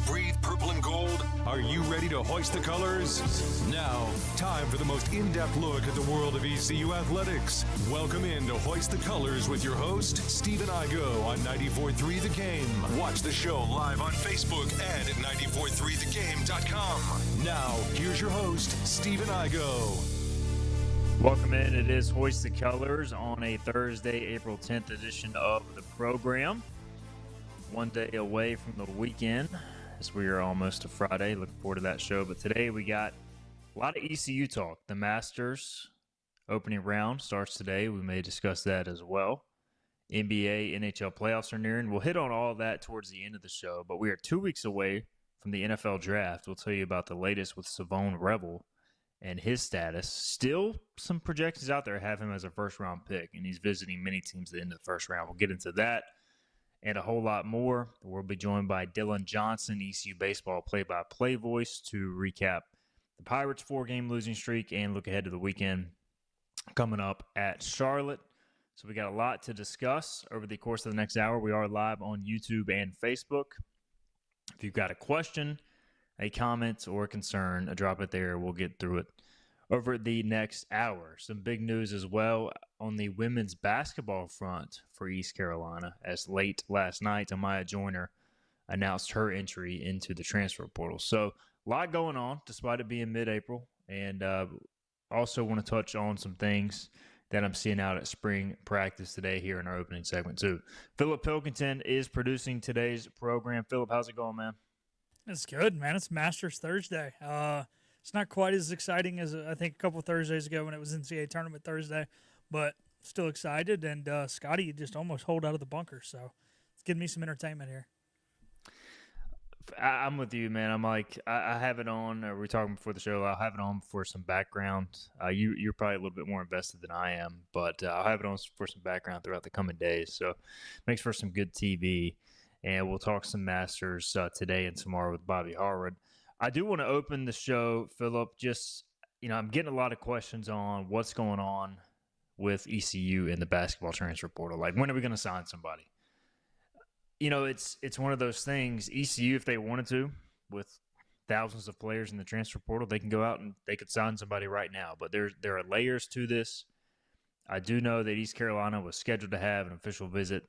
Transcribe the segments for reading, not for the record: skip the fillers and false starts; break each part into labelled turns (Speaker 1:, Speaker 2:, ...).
Speaker 1: breathe purple and gold? Are you ready to hoist the colors? Now, time for the most in-depth look at the world of ECU athletics. Welcome in to Hoist the Colors with your host, Stephen Igo on 94.3 The Game. Watch the show live on Facebook and at 943thegame.com. Now, here's your host, Stephen Igo.
Speaker 2: Welcome in. It is Hoist the Colors on a Thursday, April 10th edition of the program. One day away from the weekend as we are almost to Friday. Looking forward to that show. But today we got a lot of ECU talk. The Masters opening round starts today. We may discuss that as well. NBA, NHL playoffs are nearing. We'll hit on all of that towards the end of the show. But we are 2 weeks away from the NFL draft. We'll tell you about the latest with Shavon Revel and his status. Still some projections out there have him as a first-round pick, and he's visiting many teams at the end of the first round. We'll get into that and a whole lot more. We'll be joined by Dylan Johnson, ECU baseball play-by-play voice, to recap the Pirates' 4-game losing streak and look ahead to the weekend coming up at Charlotte. So we got a lot to discuss over the course of the next hour. We are live on YouTube and Facebook. If you've got a question, a comment, or a concern, drop it there. We'll get through it over the next hour. Some big news as well on the women's basketball front for East Carolina, as late last night, Amaya Joyner announced her entry into the transfer portal. So a lot going on, despite it being mid-April. And also want to touch on some things that I'm seeing out at spring practice today here in our opening segment too. Philip Pilkington is producing today's program. Philip, how's it going, man?
Speaker 3: It's good, man. It's Masters Thursday. It's not quite as exciting as I think a couple of Thursdays ago when it was NCAA Tournament Thursday, but still excited. And Scotty just almost holed out of the bunker, so it's giving me some entertainment here.
Speaker 2: I'm with you, man. I'm like, I have it on. We're talking before the show. I'll have it on for some background. You're probably a little bit more invested than I am, but I'll have it on for some background throughout the coming days. So makes for some good TV. And we'll talk some Masters today and tomorrow with Bobby Harwood. I do want to open the show, Philip. Just, I'm getting a lot of questions on what's going on with ECU in the basketball transfer portal. Like, when are we going to sign somebody? It's one of those things. ECU, if they wanted to, with thousands of players in the transfer portal, they can go out and they could sign somebody right now. But there are layers to this. I do know that East Carolina was scheduled to have an official visit,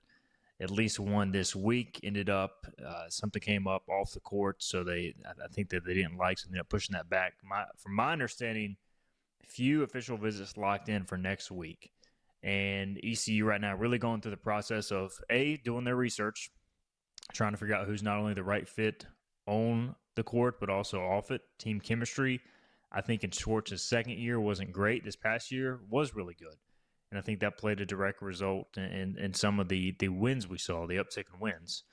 Speaker 2: at least one this week. Ended up, something came up off the court, so I think that they didn't like, so they ended up pushing that back. From my understanding, few official visits locked in for next week. And ECU right now really going through the process of, doing their research, trying to figure out who's not only the right fit on the court, but also off it. Team chemistry, I think in Schwartz's second year wasn't great. This past year was really good. And I think that played a direct result in some of the wins we saw, the uptick in wins,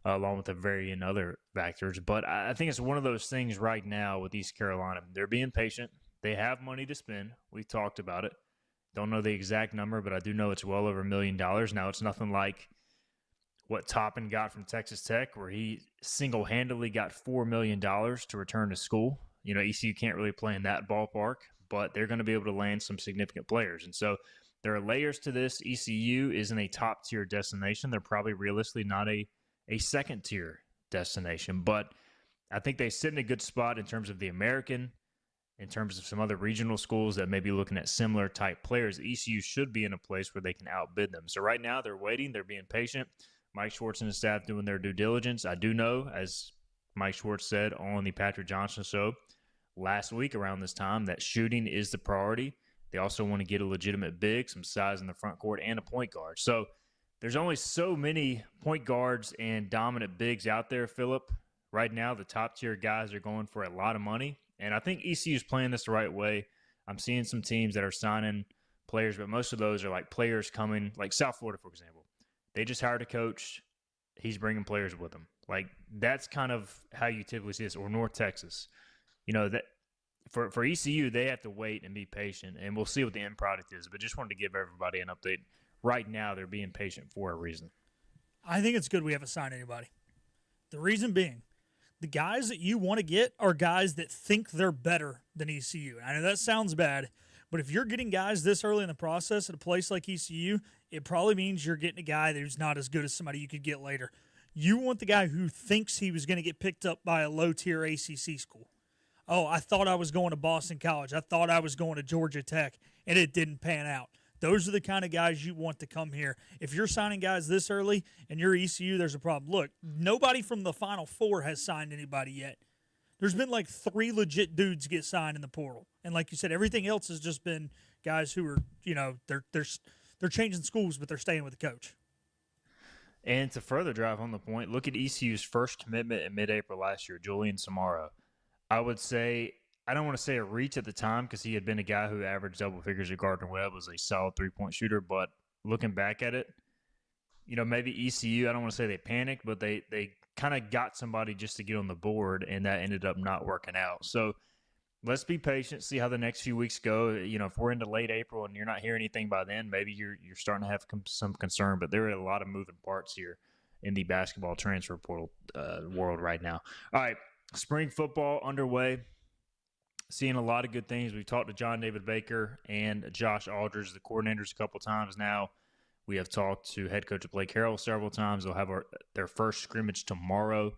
Speaker 2: along with a varying other factors. But I think it's one of those things right now with East Carolina. They're being patient. They have money to spend. We talked about it. Don't know the exact number, but I do know it's well over $1 million. Now, it's nothing like what Toppin got from Texas Tech, where he single-handedly got $4 million to return to school. ECU can't really play in that ballpark, but they're going to be able to land some significant players. And so there are layers to this. ECU isn't a top-tier destination. They're probably realistically not a second-tier destination. But I think they sit in a good spot in terms of the American, in terms of some other regional schools that may be looking at similar type players. ECU should be in a place where they can outbid them. So right now they're waiting. They're being patient. Mike Schwartz and his staff doing their due diligence. I do know, as Mike Schwartz said on the Patrick Johnson show last week around this time, that shooting is the priority. They also want to get a legitimate big, some size in the front court, and a point guard. So there's only so many point guards and dominant bigs out there, Philip. Right now, the top-tier guys are going for a lot of money, and I think ECU is playing this the right way. I'm seeing some teams that are signing players, but most of those are like players coming, like South Florida, for example. They just hired a coach. He's bringing players with him. Like, that's kind of how you typically see this. Or North Texas. That for ECU, they have to wait and be patient, and we'll see what the end product is. But just wanted to give everybody an update. Right now, they're being patient for a reason.
Speaker 3: I think it's good we haven't signed anybody. The reason being, the guys that you want to get are guys that think they're better than ECU. I know that sounds bad, but if you're getting guys this early in the process at a place like ECU, it probably means you're getting a guy who's not as good as somebody you could get later. You want the guy who thinks he was going to get picked up by a low-tier ACC school. Oh, I thought I was going to Boston College. I thought I was going to Georgia Tech, and it didn't pan out. Those are the kind of guys you want to come here. If you're signing guys this early and you're ECU, there's a problem. Look, nobody from the Final Four has signed anybody yet. There's been like 3 legit dudes get signed in the portal. And like you said, everything else has just been guys who are, they're changing schools, but they're staying with the coach.
Speaker 2: And to further drive home the point, look at ECU's first commitment in mid-April last year, Julian Samaro. I would say, I don't want to say a reach at the time because he had been a guy who averaged double figures at Gardner-Webb, was a solid three-point shooter. But looking back at it, maybe ECU, I don't want to say they panicked, but they kind of got somebody just to get on the board, and that ended up not working out. So let's be patient, see how the next few weeks go. If we're into late April and you're not hearing anything by then, maybe you're starting to have some concern. But there are a lot of moving parts here in the basketball transfer portal world right now. All right, spring football underway. Seeing a lot of good things. We've talked to John David Baker and Josh Aldridge, the coordinators, a couple times now. We have talked to head coach Blake Harrell several times. They'll have their first scrimmage tomorrow.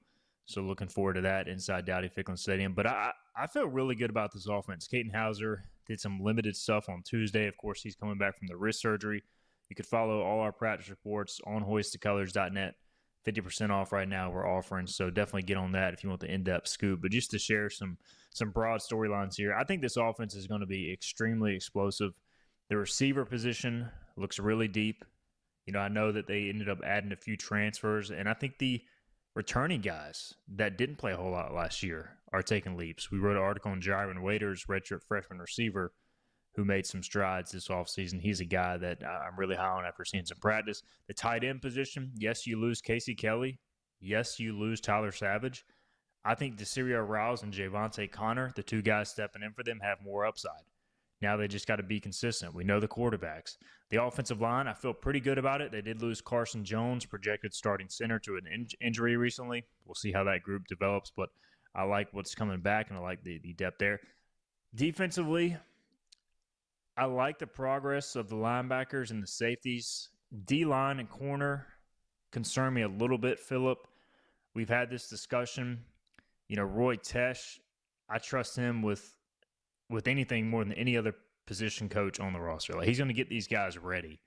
Speaker 2: So looking forward to that inside Dowdy-Ficklin Stadium. But I feel really good about this offense. Caden Hauser did some limited stuff on Tuesday. Of course, he's coming back from the wrist surgery. You could follow all our practice reports on hoistthecolors.net. 50% off right now we're offering, so definitely get on that if you want the in-depth scoop. But just to share some broad storylines here, I think this offense is going to be extremely explosive. The receiver position looks really deep. I know that they ended up adding a few transfers, and I think the returning guys that didn't play a whole lot last year are taking leaps. We wrote an article on Jaron Waiters, redshirt freshman receiver, who made some strides this offseason. He's a guy that I'm really high on after seeing some practice. The tight end position, yes, you lose Casey Kelly. Yes, you lose Tyler Savage. I think Desiree Rouse and Javonte Connor, the 2 guys stepping in for them, have more upside. Now they just got to be consistent. We know the quarterbacks. The offensive line, I feel pretty good about it. They did lose Carson Jones, projected starting center, to an injury recently. We'll see how that group develops, but I like what's coming back, and I like the depth there. Defensively, I like the progress of the linebackers and the safeties. D-line and corner concern me a little bit, Phillip. We've had this discussion. Roy Tesh, I trust him with anything more than any other position coach on the roster. Like, he's going to get these guys ready.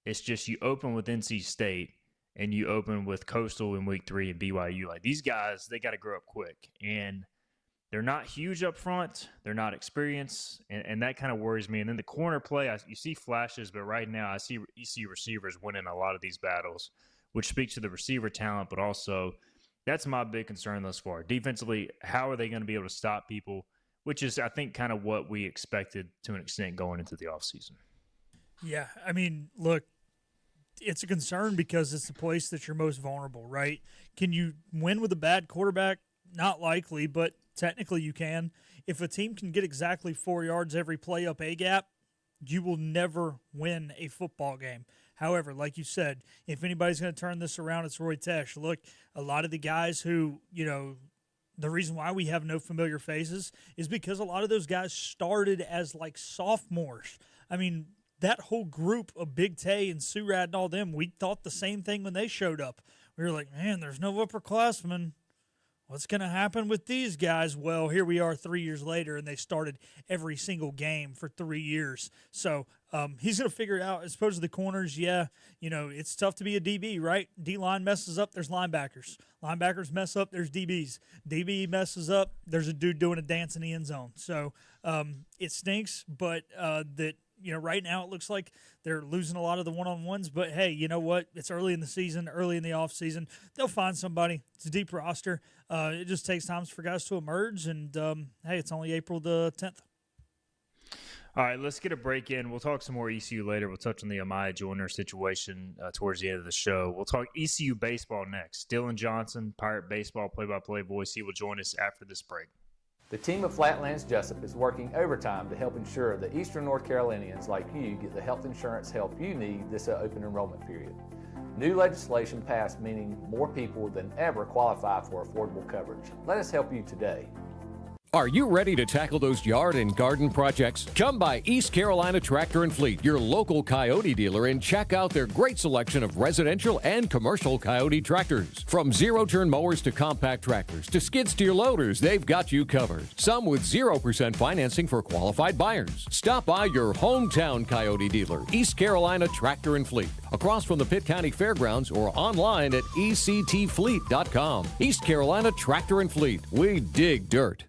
Speaker 2: It's just you open with NC State and you open with Coastal in week 3 and BYU. Like, these guys, they got to grow up quick. And they're not huge up front. They're not experienced, and that kind of worries me. And then the corner play, you see flashes, but right now I see ECU receivers winning a lot of these battles, which speaks to the receiver talent, but also that's my big concern thus far. Defensively, how are they going to be able to stop people, which is, I think, kind of what we expected to an extent going into the offseason.
Speaker 3: Yeah, I mean, look, it's a concern because it's the place that you're most vulnerable, right? Can you win with a bad quarterback? Not likely, but technically you can. If a team can get exactly 4 yards every play up A gap, you will never win a football game. However, like you said, if anybody's going to turn this around, it's Roy Tesh. Look, a lot of the guys who, the reason why we have no familiar faces is because a lot of those guys started as like sophomores. I mean, that whole group of Big Tay and Surratt and all them, we thought the same thing when they showed up. We were like, man, there's no upperclassmen. What's going to happen with these guys? Well, here we are 3 years later, and they started every single game for 3 years. So he's going to figure it out. As opposed to the corners, yeah, it's tough to be a DB, right? D-line messes up, there's linebackers. Linebackers mess up, there's DBs. DB messes up, there's a dude doing a dance in the end zone. So it stinks, but right now it looks like they're losing a lot of the one-on-ones. But, hey, you know what? It's early in the season, early in the offseason. They'll find somebody. It's a deep roster. It just takes time for guys to emerge. And, hey, it's only April the 10th.
Speaker 2: All right, let's get a break in. We'll talk some more ECU later. We'll touch on the Amaya Joyner situation towards the end of the show. We'll talk ECU baseball next. Dylan Johnson, Pirate Baseball play-by-play voice. He will join us after this break.
Speaker 4: The team of Flatlands Jessup is working overtime to help ensure that Eastern North Carolinians like you get the health insurance help you need this open enrollment period. New legislation passed meaning more people than ever qualify for affordable coverage. Let us help you today.
Speaker 5: Are you ready to tackle those yard and garden projects? Come by East Carolina Tractor and Fleet, your local Coyote dealer, and check out their great selection of residential and commercial Coyote tractors. From zero-turn mowers to compact tractors to skid steer loaders, they've got you covered. Some with 0% financing for qualified buyers. Stop by your hometown Coyote dealer, East Carolina Tractor and Fleet, across from the Pitt County Fairgrounds, or online at ectfleet.com. East Carolina Tractor and Fleet. We dig dirt.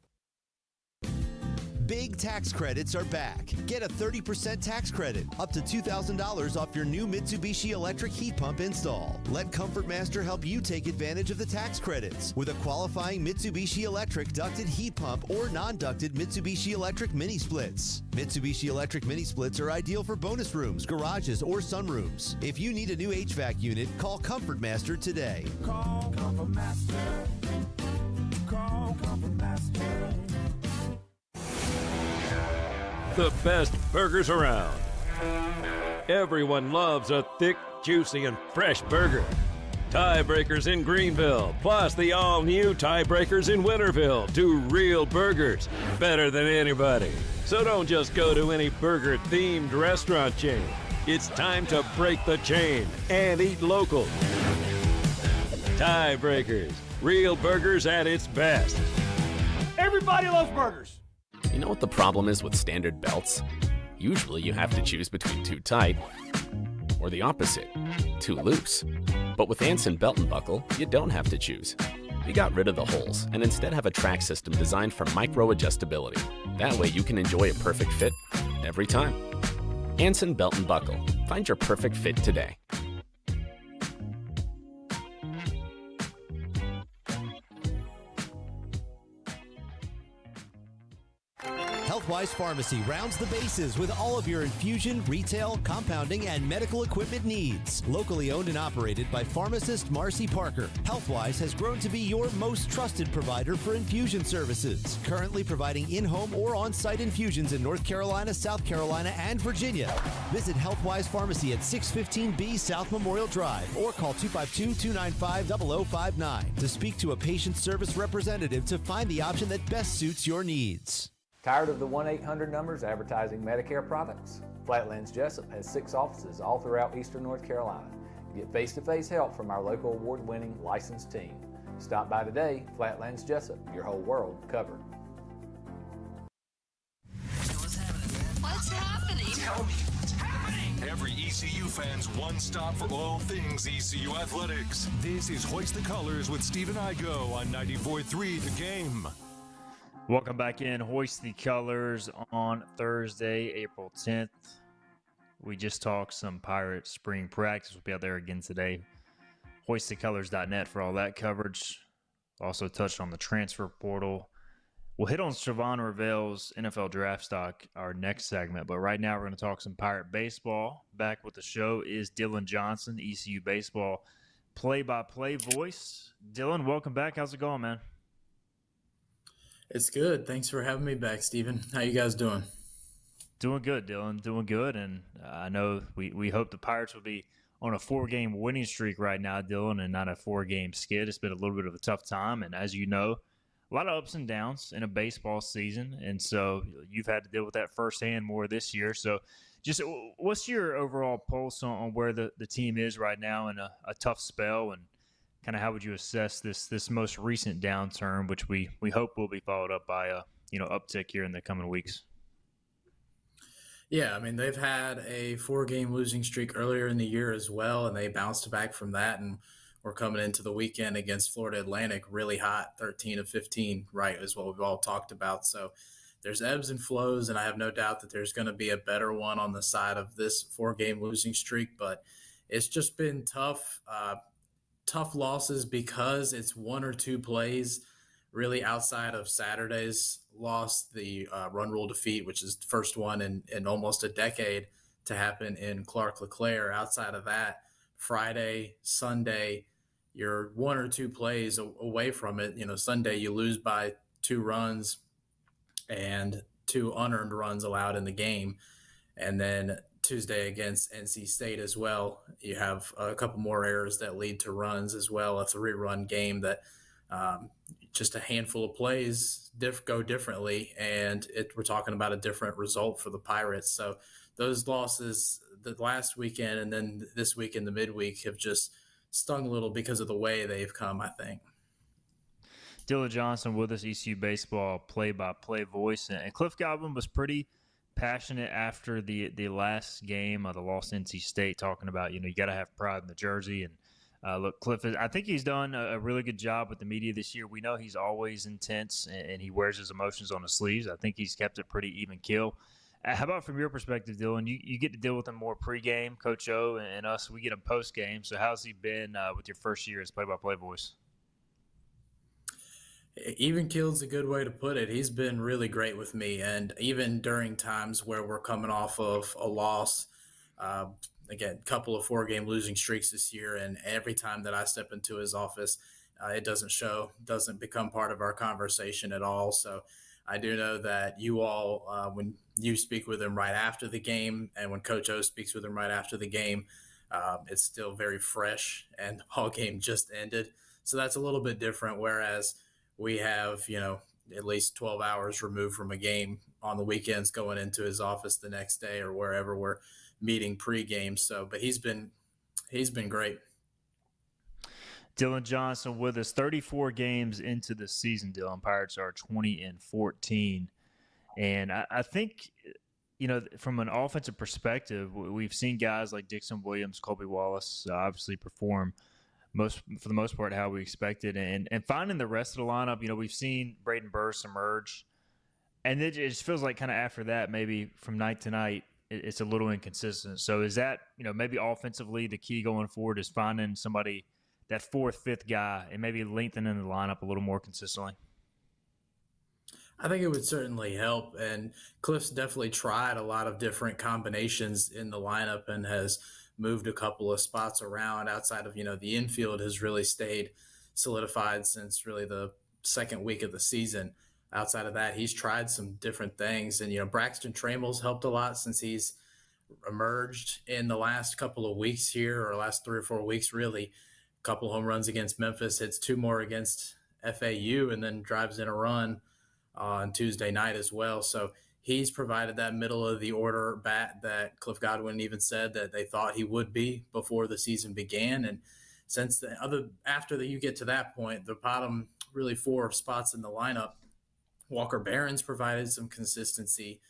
Speaker 6: Big tax credits are back. Get a 30% tax credit, up to $2,000 off your new Mitsubishi electric heat pump install. Let Comfort Master help you take advantage of the tax credits with a qualifying Mitsubishi electric ducted heat pump or non-ducted Mitsubishi electric mini splits. Mitsubishi electric mini splits are ideal for bonus rooms, garages, or sunrooms. If you need a new HVAC unit, call Comfort Master today.
Speaker 7: Call Comfort Master. Call Comfort Master.
Speaker 8: The best burgers around. Everyone loves a thick, juicy, and fresh burger. Tiebreakers in Greenville, plus the all-new Tiebreakers in Winterville. Do real burgers better than anybody. So don't just go to any burger-themed restaurant chain. It's time to break the chain and eat local. Tiebreakers, real burgers at its best.
Speaker 9: Everybody loves burgers.
Speaker 10: You know what the problem is with standard belts? Usually you have to choose between too tight or the opposite, too loose. But with Anson Belt and Buckle, you don't have to choose. We got rid of the holes and instead have a track system designed for micro adjustability. That way you can enjoy a perfect fit every time. Anson Belt and Buckle. Find your perfect fit today.
Speaker 6: Healthwise Pharmacy rounds the bases with all of your infusion, retail, compounding, and medical equipment needs. Locally owned and operated by pharmacist Marcy Parker, Healthwise has grown to be your most trusted provider for infusion services. Currently providing in-home or on-site infusions in North Carolina, South Carolina, and Virginia. Visit Healthwise Pharmacy at 615B South Memorial Drive or call 252-295-0059 to speak to a patient service representative to find the option that best suits your needs.
Speaker 4: Tired of the 1-800 numbers advertising Medicare products? Flatlands Jessup has 6 offices all throughout eastern North Carolina. Get face-to-face help from our local award-winning licensed team. Stop by today. Flatlands Jessup, your whole world covered.
Speaker 11: What's happening?
Speaker 1: Tell me what's happening. Every ECU fan's one stop for all things ECU athletics. This is Hoist the Colors with Stephen Igo on 94.3 The Game.
Speaker 2: Welcome back in. Hoist the Colors on Thursday, April 10th. We just talked some Pirate spring practice. We'll be out there again today. HoistTheColors.net for all that coverage. Also touched on the transfer portal. We'll hit on Shavon Revel's NFL draft stock, our next segment. But right now we're going to talk some Pirate baseball. Back with the show is Dylan Johnson, ECU baseball play-by-play voice. Dylan, welcome back. How's it going, man?
Speaker 12: It's good. Thanks for having me back, Stephen. How you guys doing?
Speaker 2: Doing good, Dylan. Doing good. And I know we hope the Pirates will be on a 4-game winning streak right now, Dylan, and not a 4-game skid. It's been a little bit of a tough time. And as you know, a lot of ups and downs in a baseball season. And so you've had to deal with that firsthand more this year. So just what's your overall pulse on where the team is right now in a tough spell, and kind of how would you assess this most recent downturn, which we hope will be followed up by a uptick here in the coming weeks?
Speaker 12: Yeah, I mean, they've had a 4-game losing streak earlier in the year as well, and they bounced back from that, and we're coming into the weekend against Florida Atlantic really hot, 13 of 15, right, is what we've all talked about. So there's ebbs and flows, and I have no doubt that there's going to be a better one on the side of this 4-game losing streak, but it's just been tough. Tough losses because it's 1 or 2 plays really outside of Saturday's loss, the run rule defeat, which is the first one in almost a decade to happen in Clark LeClaire. Outside of that, Friday, Sunday, you're 1 or 2 plays away from it. Sunday you lose by 2 runs and 2 unearned runs allowed in the game. And then Tuesday against NC State as well, you have a couple more errors that lead to runs as well, a 3-run game that just a handful of plays go differently, and we're talking about a different result for the Pirates. So those losses the last weekend and then this week in the midweek have just stung a little because of the way they've come, I think.
Speaker 2: Dylan Johnson with us, ECU baseball play-by-play voice, and Cliff Godwin was pretty passionate after the last game of the lost NC State, talking about you got to have pride in the jersey. And look, Cliff, I think he's done a really good job with the media this year. We know he's always intense and he wears his emotions on his sleeves. I think he's kept it pretty even keel. How about from your perspective, Dylan? You get to deal with him more pregame, Coach O, and us. We get him postgame. So how's he been with your first year as play-by-play voice?
Speaker 12: Even keel's a good way to put it. He's been really great with me, and even during times where we're coming off of a loss, again, a couple of 4-game losing streaks this year, and every time that I step into his office, it doesn't become part of our conversation at all. So I do know that you all, when you speak with him right after the game, and when Coach O speaks with him right after the game, it's still very fresh, and the ball game just ended. So that's a little bit different, whereas we have, at least 12 hours removed from a game on the weekends going into his office the next day or wherever we're meeting pregame. So, but he's been great.
Speaker 2: Dylan Johnson with us, 34 games into the season. Dylan, Pirates are 20-14, and I think from an offensive perspective, we've seen guys like Dixon Williams, Colby Wallace, obviously perform for the most part how we expected, and finding the rest of the lineup. We've seen Braden Burris emerge, and it just feels like kind of after that, maybe from night to night, it's a little inconsistent. So is that maybe offensively the key going forward is finding somebody, that fourth, fifth guy, and maybe lengthening the lineup a little more consistently?
Speaker 12: I think it would certainly help, and Cliff's definitely tried a lot of different combinations in the lineup and has moved a couple of spots around outside of, the infield has really stayed solidified since really the second week of the season. Outside of that, he's tried some different things. And, Braxton Trammell's helped a lot since he's emerged in the last couple of weeks here, or last 3 or 4 weeks, really. A couple home runs against Memphis, hits 2 more against FAU, and then drives in a run on Tuesday night as well. So he's provided that middle of the order bat that Cliff Godwin even said that they thought he would be before the season began. And since after you get to that point, the bottom really 4 spots in the lineup, Walker Barron's provided some consistency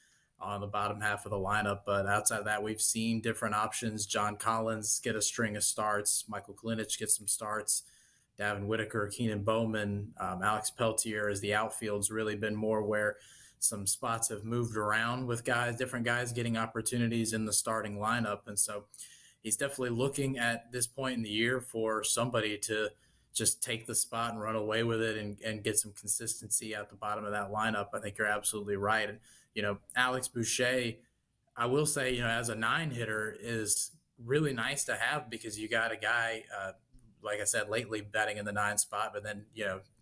Speaker 12: on the bottom half of the lineup. But outside of that, we've seen different options. John Collins get a string of starts. Michael Klinich gets some starts. Davin Whitaker, Keenan Bowman, Alex Peltier as the outfield's really been more where some spots have moved around with different guys getting opportunities in the starting lineup. And so he's definitely looking at this point in the year for somebody to just take the spot and run away with it and get some consistency at the bottom of that lineup. I think you're absolutely right. And, Alex Boucher, I will say, as a 9-hitter is really nice to have because you got a guy, like I said, lately batting in the 9 spot, but then,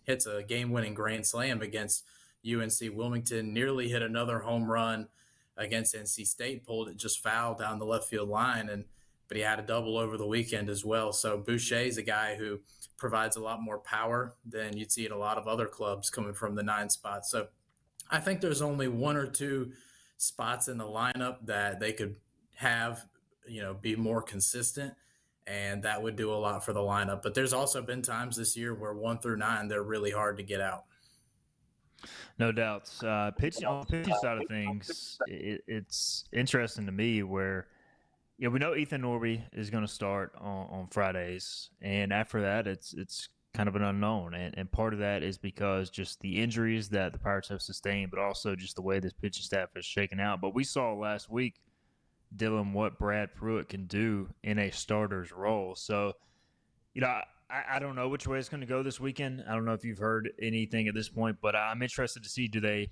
Speaker 12: hits a game-winning grand slam against UNC Wilmington, nearly hit another home run against NC State, pulled it just foul down the left field line, but he had a double over the weekend as well. So Boucher's a guy who provides a lot more power than you'd see at a lot of other clubs coming from the 9 spot. So I think there's only 1 or 2 spots in the lineup that they could have, be more consistent, and that would do a lot for the lineup. But there's also been times this year where 1 through 9, they're really hard to get out.
Speaker 2: No doubts. On the pitching side of things, it's interesting to me where, we know Ethan Norby is going to start on Fridays, and after that, it's kind of an unknown. And part of that is because just the injuries that the Pirates have sustained, but also just the way this pitching staff is shaken out. But we saw last week, Dylan, what Brad Pruitt can do in a starter's role. So, I don't know which way it's going to go this weekend. I don't know if you've heard anything at this point, but I'm interested to see, do they,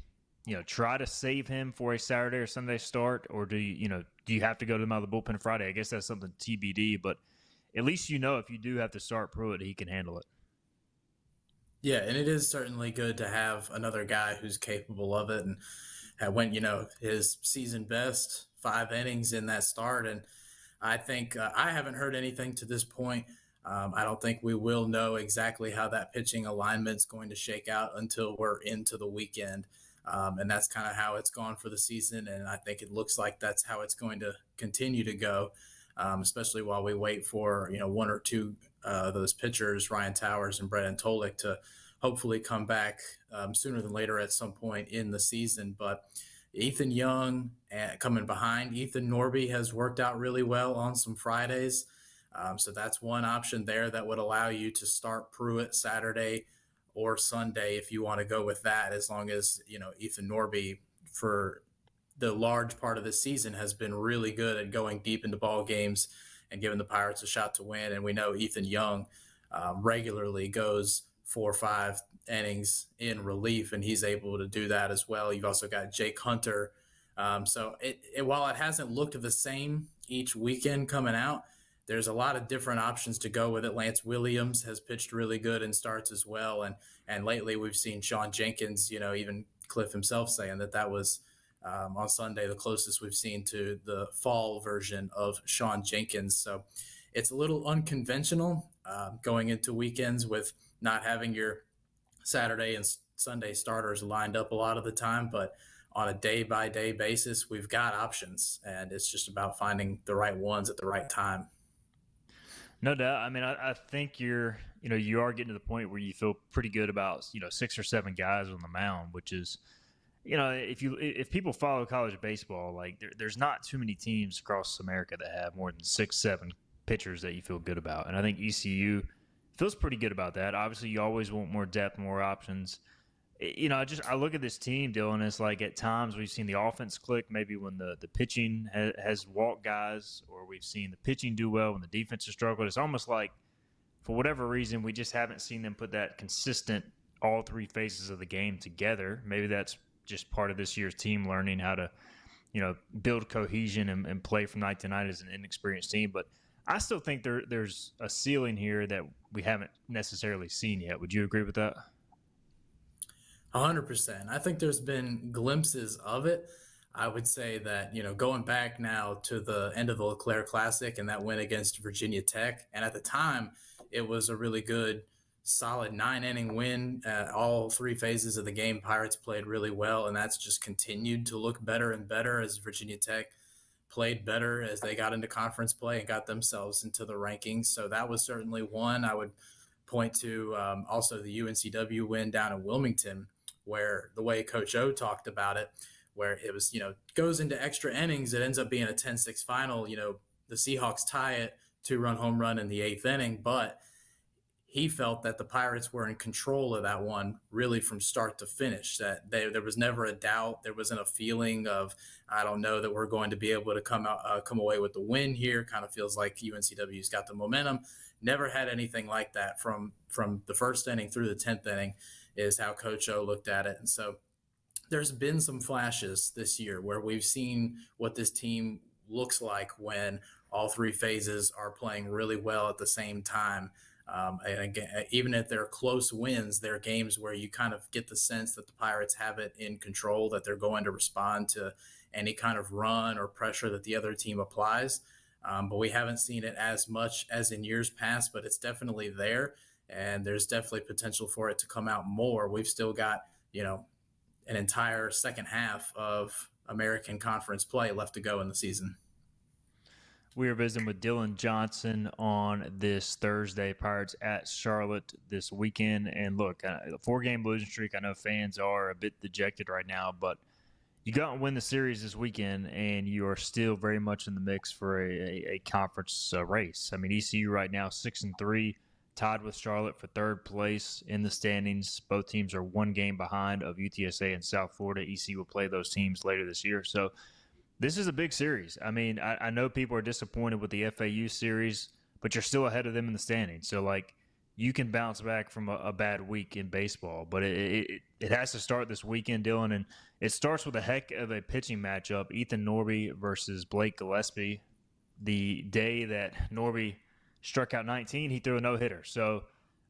Speaker 2: try to save him for a Saturday or Sunday start, or do you have to go to him out of the bullpen Friday? I guess that's something TBD, but at least if you do have to start Pruitt, he can handle it.
Speaker 12: Yeah, and it is certainly good to have another guy who's capable of it, and went, his season best 5 innings in that start. And I think I haven't heard anything to this point I don't think we will know exactly how that pitching alignment is going to shake out until we're into the weekend. And that's kind of how it's gone for the season. And I think it looks like that's how it's going to continue to go, especially while we wait for, one or two of those pitchers, Ryan Towers and Brendan Tolik, to hopefully come back sooner than later at some point in the season. But Ethan Young coming behind Ethan Norby has worked out really well on some Fridays. So that's one option there that would allow you to start Pruitt Saturday or Sunday if you want to go with that, as long as, Ethan Norby for the large part of the season has been really good at going deep into ball games and giving the Pirates a shot to win. And we know Ethan Young regularly goes 4 or 5 innings in relief, and he's able to do that as well. You've also got Jake Hunter. So while it hasn't looked the same each weekend coming out, there's a lot of different options to go with it. Lance Williams has pitched really good in starts as well. And lately we've seen Sean Jenkins, even Cliff himself saying that was on Sunday the closest we've seen to the fall version of Sean Jenkins. So it's a little unconventional going into weekends with not having your Saturday and Sunday starters lined up a lot of the time, but on a day-by-day basis, we've got options, and it's just about finding the right ones at the right time.
Speaker 2: No doubt. I mean, I think you are getting to the point where you feel pretty good about, 6 or 7 guys on the mound, which is, if people follow college baseball, like there's not too many teams across America that have more than 6, 7 pitchers that you feel good about. And I think ECU feels pretty good about that. Obviously, you always want more depth, more options. I look at this team, Dylan, it's like at times we've seen the offense click, maybe when the pitching has walked guys, or we've seen the pitching do well when the defense has struggled. It's almost like, for whatever reason, we just haven't seen them put that consistent all 3 phases of the game together. Maybe that's just part of this year's team learning how to, build cohesion and play from night to night as an inexperienced team. But I still think there's a ceiling here that we haven't necessarily seen yet. Would you agree with that?
Speaker 12: 100%. I think there's been glimpses of it. I would say that, going back now to the end of the LeClaire Classic and that win against Virginia Tech, and at the time it was a really good, solid 9-inning win. All 3 phases of the game, Pirates played really well, and that's just continued to look better and better as Virginia Tech played better as they got into conference play and got themselves into the rankings. So that was certainly one. I would point to also the UNCW win down in Wilmington, where the way Coach O talked about it, where it was, goes into extra innings, it ends up being a 10-6 final. The Seahawks tie it, 2-run home run in the 8th inning, but he felt that the Pirates were in control of that one really from start to finish, that there was never a doubt. There wasn't a feeling of, I don't know that we're going to be able to come away with the win here. Kind of feels like UNCW's got the momentum. Never had anything like that from the 1st inning through the 10th inning is how Coach O looked at it. And so there's been some flashes this year where we've seen what this team looks like when all 3 phases are playing really well at the same time. And again, even if they're close wins, they're games where you kind of get the sense that the Pirates have it in control, that they're going to respond to any kind of run or pressure that the other team applies. But we haven't seen it as much as in years past, but it's definitely there. And there's definitely potential for it to come out more. We've still got, an entire second half of American Conference play left to go in the season.
Speaker 2: We are visiting with Dylan Johnson on this Thursday. Pirates at Charlotte this weekend. And look, a 4-game losing streak. I know fans are a bit dejected right now, but you go out and win the series this weekend, and you are still very much in the mix for a conference race. I mean, ECU right now 6-3, tied with Charlotte for 3rd place in the standings. Both teams are 1 game behind of UTSA and South Florida. ECU will play those teams later this year. So this is a big series. I mean, I know people are disappointed with the FAU series, but you're still ahead of them in the standings. So, you can bounce back from a bad week in baseball. But it has to start this weekend, Dylan, and it starts with a heck of a pitching matchup. Ethan Norby versus Blake Gillespie. The day that Norby struck out 19, he threw a no-hitter. So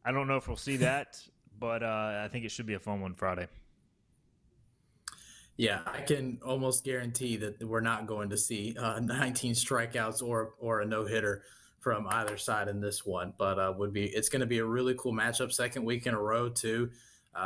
Speaker 2: I don't know if we'll see that, but I think it should be a fun one Friday.
Speaker 12: Yeah, I can almost guarantee that we're not going to see 19 strikeouts or a no-hitter from either side in this one, but it's going to be a really cool matchup, second week in a row too.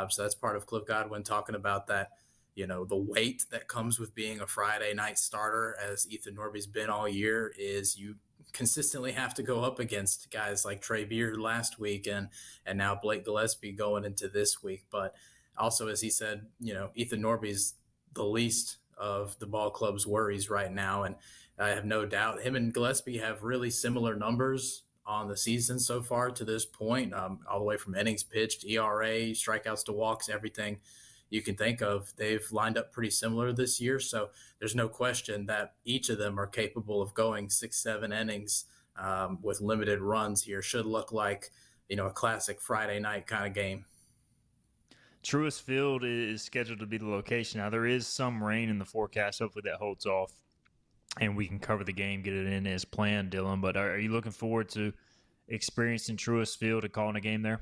Speaker 12: So that's part of Cliff Godwin talking about that, the weight that comes with being a Friday night starter, as Ethan Norby's been all year, is you consistently have to go up against guys like Trey Beard last week and now Blake Gillespie going into this week. But also, as he said, Ethan Norby's the least of the ball club's worries right now. And I have no doubt him and Gillespie have really similar numbers on the season so far to this point, all the way from innings pitched, ERA, strikeouts to walks, everything you can think of. They've lined up pretty similar this year. So there's no question that each of them are capable of going 6-7 innings with limited runs here. Should look like, a classic Friday night kind of game.
Speaker 2: Truist Field is scheduled to be the location. Now, there is some rain in the forecast. Hopefully that holds off and we can cover the game, get it in as planned, Dylan. But are you looking forward to experiencing Truist Field and calling a game there?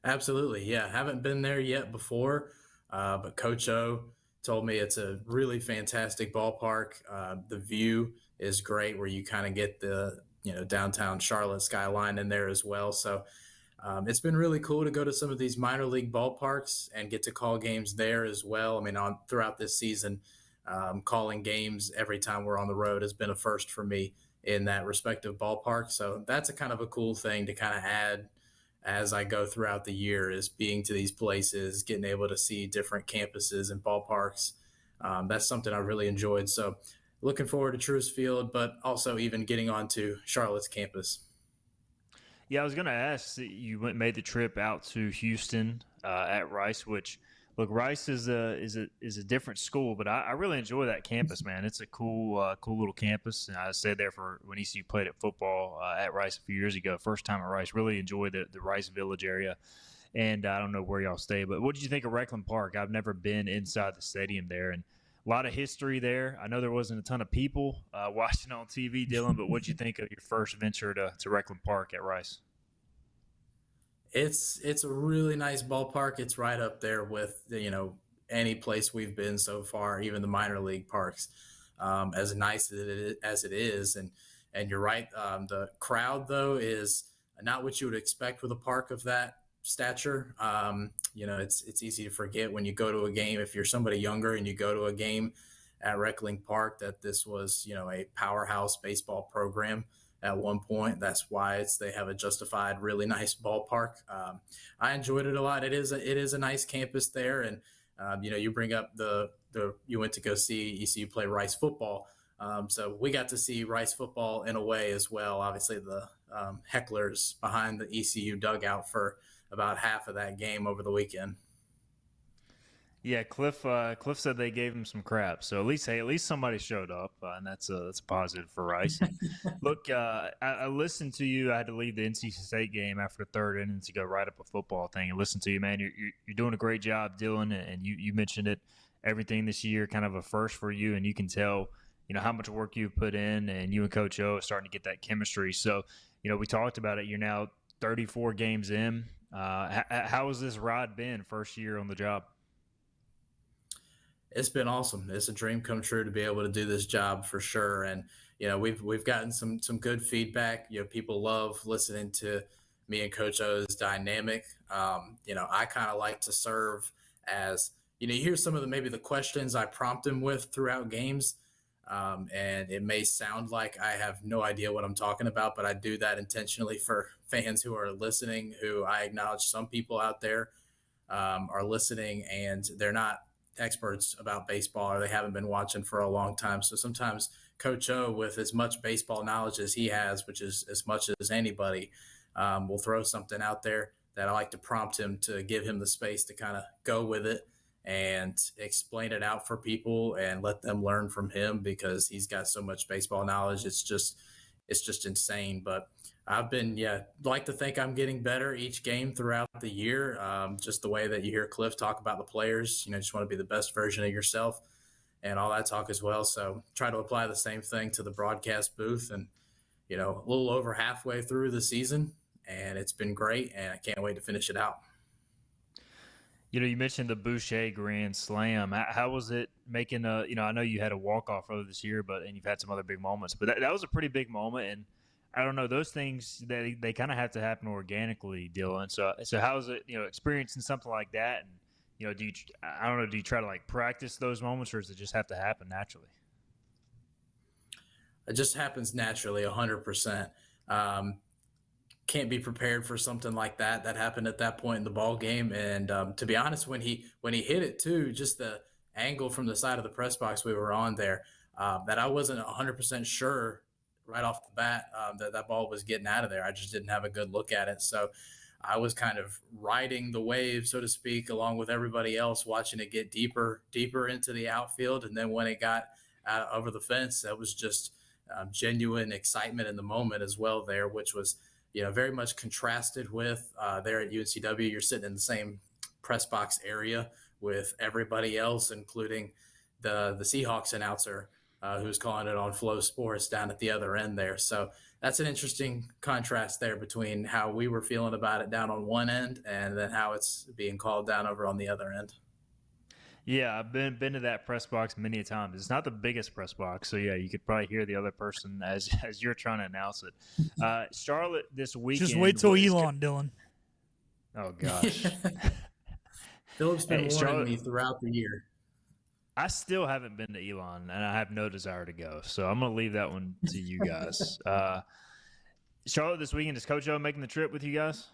Speaker 12: Absolutely, yeah. Haven't been there yet before, but Coach O told me it's a really fantastic ballpark. The view is great where you kind of get the downtown Charlotte skyline in there as well. So it's been really cool to go to some of these minor league ballparks and get to call games there as well. I mean, throughout this season, calling games every time we're on the road has been a first for me in that respective ballpark. So that's a kind of a cool thing to kind of add as I go throughout the year, is being to these places, getting able to see different campuses and ballparks. That's something I really enjoyed. So looking forward to Truist Field, but also even getting onto Charlotte's campus.
Speaker 2: Yeah, I was going to ask, you made the trip out to Houston at Rice, which, look, Rice is a different school, but I really enjoy that campus, man. It's a cool little campus. And I stayed there for when ECU played at football at Rice a few years ago. First time at Rice. Really enjoyed the Rice Village area. And I don't know where y'all stay, but what did you think of Reckland Park? I've never been inside the stadium there, and a lot of history there. I know there wasn't a ton of people watching on TV, Dylan, but what did you think of your first venture to Reckland Park at Rice?
Speaker 12: It's a really nice ballpark. It's right up there with any place we've been so far, even the minor league parks. As nice as it is, and you're right. The crowd though is not what you would expect with a park of that stature. It's easy to forget when you go to a game, if you're somebody younger and you go to a game at Reckling Park, that this was a powerhouse baseball program at one point. That's why they have a justified really nice ballpark. I enjoyed it a lot. It is a nice campus there, and you bring up you went to go see ECU play Rice football, so we got to see Rice football in a way as well. Obviously, the hecklers behind the ECU dugout for about half of that game over the weekend.
Speaker 2: Yeah, Cliff said they gave him some crap. So at least somebody showed up, and that's a positive for Rice. Look, I listened to you. I had to leave the NC State game after the third inning to go write up a football thing and listen to you, man. You're doing a great job, Dylan, and you mentioned it. Everything this year, kind of a first for you, and you can tell how much work you've put in, and you and Coach O are starting to get that chemistry. So we talked about it. You're now 34 games in. How has this ride been? First year on the job.
Speaker 12: It's been awesome. It's a dream come true to be able to do this job for sure. And, we've gotten some good feedback. People love listening to me and Coach O's dynamic. I kind of like to serve as, you hear some of maybe the questions I prompt him with throughout games. And it may sound like I have no idea what I'm talking about, but I do that intentionally for fans who are listening, who I acknowledge some people out there are listening and they're not experts about baseball, or they haven't been watching for a long time. So sometimes Coach O, with as much baseball knowledge as he has, which is as much as anybody, will throw something out there that I like to prompt him to give him the space to kind of go with it and explain it out for people and let them learn from him, because he's got so much baseball knowledge. It's just insane. But I've been, like to think I'm getting better each game throughout the year. Just the way that you hear Cliff talk about the players, just want to be the best version of yourself and all that talk as well. So try to apply the same thing to the broadcast booth, and, a little over halfway through the season, and it's been great, and I can't wait to finish it out.
Speaker 2: You mentioned the Boucher Grand Slam. How was it making a? I know you had a walk off earlier this year, and you've had some other big moments, but that was a pretty big moment. And I don't know, those things they kind of have to happen organically, Dylan. So how is it? Experiencing something like that, and do you try to like practice those moments, or does it just have to happen naturally?
Speaker 12: It just happens naturally, 100%. Can't be prepared for something like that happened at that point in the ball game. And to be honest, when he hit it too, just the angle from the side of the press box we were on there, that I wasn't 100% sure right off the bat that ball was getting out of there. I just didn't have a good look at it. So I was kind of riding the wave, so to speak, along with everybody else, watching it get deeper into the outfield. And then when it got over the fence, that was just genuine excitement in the moment as well there, which was very much contrasted with there at UNCW. You're sitting in the same press box area with everybody else, including the Seahawks announcer who's calling it on Flow Sports down at the other end there. So that's an interesting contrast there between how we were feeling about it down on one end and then how it's being called down over on the other end.
Speaker 2: Yeah, I've been to that press box many a times. It's not the biggest press box, so yeah, you could probably hear the other person as you're trying to announce it. Charlotte this weekend.
Speaker 3: Just wait till Elon, Dylan.
Speaker 2: Oh gosh,
Speaker 12: Philip's been warning me throughout the year.
Speaker 2: I still haven't been to Elon, and I have no desire to go, so I'm gonna leave that one to you guys. Charlotte this weekend, is Coach O making the trip with you guys?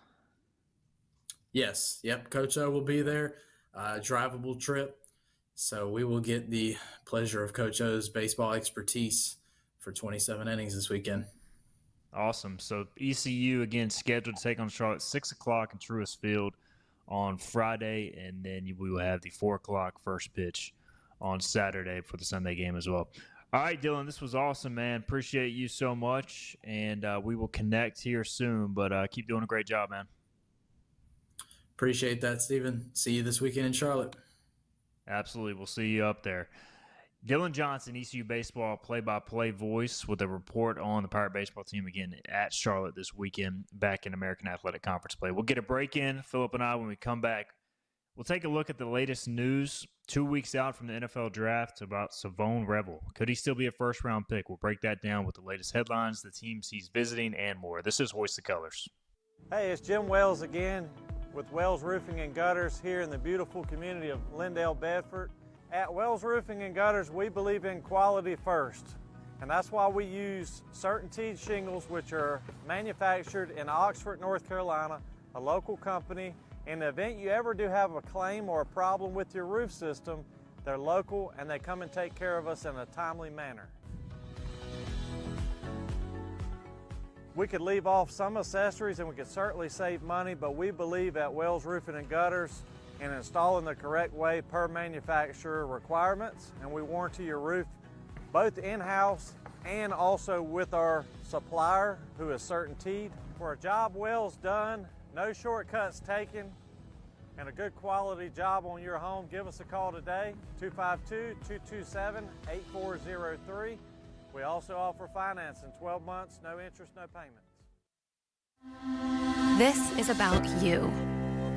Speaker 12: Yes, yep. Coach O will be there. Drivable trip. So we will get the pleasure of Coach O's baseball expertise for 27 innings this weekend.
Speaker 2: Awesome. So ECU, again, scheduled to take on Charlotte 6 o'clock in Truist Field on Friday, and then we will have the 4 o'clock first pitch on Saturday for the Sunday game as well. All right, Dylan, this was awesome, man. Appreciate you so much, and we will connect here soon, but keep doing a great job, man.
Speaker 12: Appreciate that, Stephen. See you this weekend in Charlotte.
Speaker 2: Absolutely. We'll see you up there. Dylan Johnson, ECU baseball play-by-play voice with a report on the Pirate baseball team again at Charlotte this weekend back in American Athletic Conference play. We'll get a break in, Philip and I, when we come back. We'll take a look at the latest news 2 weeks out from the NFL draft about Shavon Revel. Could he still be a first-round pick? We'll break that down with the latest headlines, the teams he's visiting, and more. This is Hoist the Colors.
Speaker 13: Hey, it's Jim Wells again with Wells Roofing and Gutters here in the beautiful community of Lindale, Bedford. At Wells Roofing and Gutters, we believe in quality first, and that's why we use CertainTeed shingles, which are manufactured in Oxford, North Carolina, a local company. In the event you ever do have a claim or a problem with your roof system, they're local and they come and take care of us in a timely manner. We could leave off some accessories and we could certainly save money, but we believe at Wells Roofing and Gutters in installing the correct way per manufacturer requirements, and we warranty your roof both in-house and also with our supplier, who is CertainTeed. For a job Wells done, no shortcuts taken, and a good quality job on your home, give us a call today, 252-227-8403. We also offer finance in 12 months, no interest, no payments.
Speaker 14: This is about you,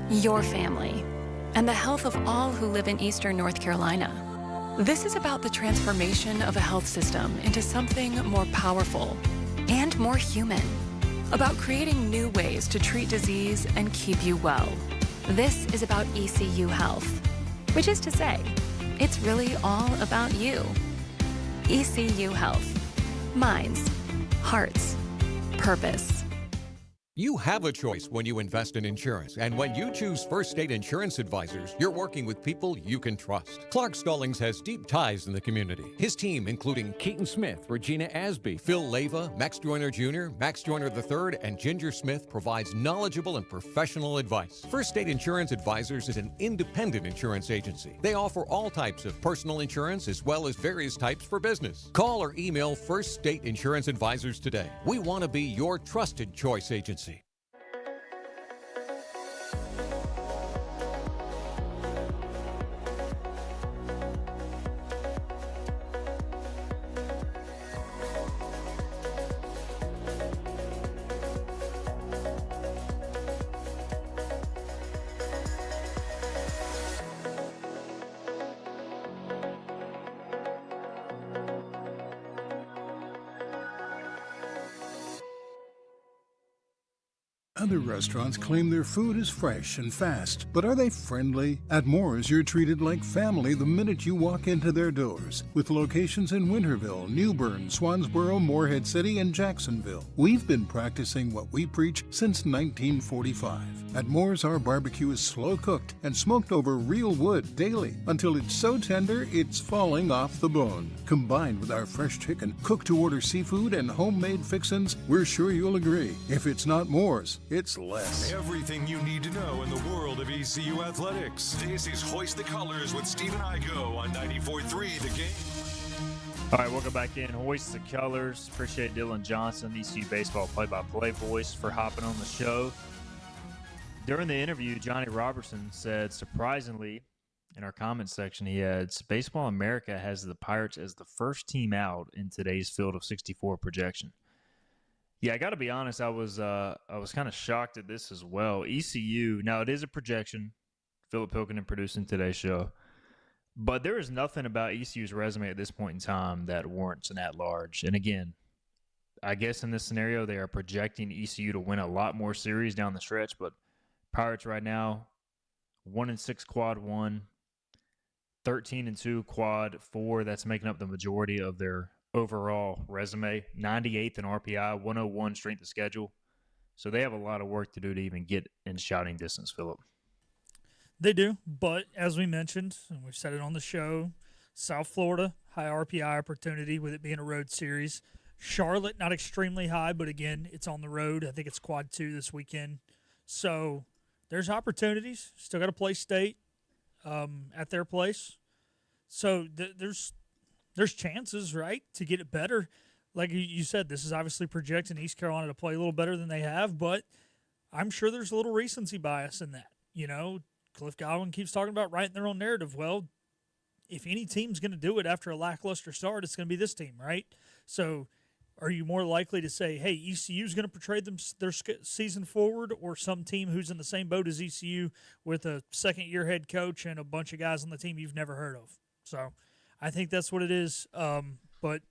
Speaker 14: your family, and the health of all who live in Eastern North Carolina. This is about the transformation of a health system into something more powerful and more human, about creating new ways to treat disease and keep you well. This is about ECU Health, which is to say, it's really all about you. ECU Health. Minds, hearts, purpose.
Speaker 5: You have a choice when you invest in insurance, and when you choose First State Insurance Advisors, you're working with people you can trust. Clark Stallings has deep ties in the community. His team, including Keaton Smith, Regina Asby, Phil Leva, Max Joyner Jr., Max Joyner III, and Ginger Smith, provides knowledgeable and professional advice. First State Insurance Advisors is an independent insurance agency. They offer all types of personal insurance as well as various types for business. Call or email First State Insurance Advisors today. We want to be your trusted choice agency.
Speaker 15: Other restaurants claim their food is fresh and fast, but are they friendly? At Moore's, you're treated like family the minute you walk into their doors. With locations in Winterville, New Bern, Swansboro, Morehead City, and Jacksonville. We've been practicing what we preach since 1945. At Moore's, our barbecue is slow cooked and smoked over real wood daily until it's so tender it's falling off the bone. Combined with our fresh chicken, cooked-to-order seafood, and homemade fixins, we're sure you'll agree. If it's not Moore's, it's less.
Speaker 1: Everything you need to know in the world of ECU athletics. This is Hoist the Colors with Steve and Igo on 94.3 The Game.
Speaker 2: All right, welcome back in. Hoist the Colors. Appreciate Dylan Johnson, ECU baseball play-by-play voice, for hopping on the show. During the interview, Johnny Robertson said, surprisingly, in our comments section, he adds, Baseball America has the Pirates as the first team out in today's field of 64 projection. Yeah, I got to be honest, I was kind of shocked at this as well. ECU, now it is a projection. Philip Pilkington producing today's show. But there is nothing about ECU's resume at this point in time that warrants an at-large. And again, I guess in this scenario, they are projecting ECU to win a lot more series down the stretch. But Pirates right now, 1-6 quad 1, 13-2 quad 4. That's making up the majority of their overall resume. 98th in RPI, 101 strength of schedule. So they have a lot of work to do to even get in shouting distance, Philip.
Speaker 3: They do, but as we mentioned, and we've said it on the show, South Florida, high RPI opportunity with it being a road series. Charlotte, not extremely high, but again, it's on the road. I think it's quad 2 this weekend. So there's opportunities. Still got to play state at their place. So there's chances, right, to get it better. Like you said, this is obviously projecting East Carolina to play a little better than they have, but I'm sure there's a little recency bias in that. You know, Cliff Godwin keeps talking about writing their own narrative. Well, if any team's going to do it after a lackluster start, it's going to be this team, right? So are you more likely to say, hey, ECU's going to portray their season forward, or some team who's in the same boat as ECU with a second-year head coach and a bunch of guys on the team you've never heard of? So I think that's what it is, but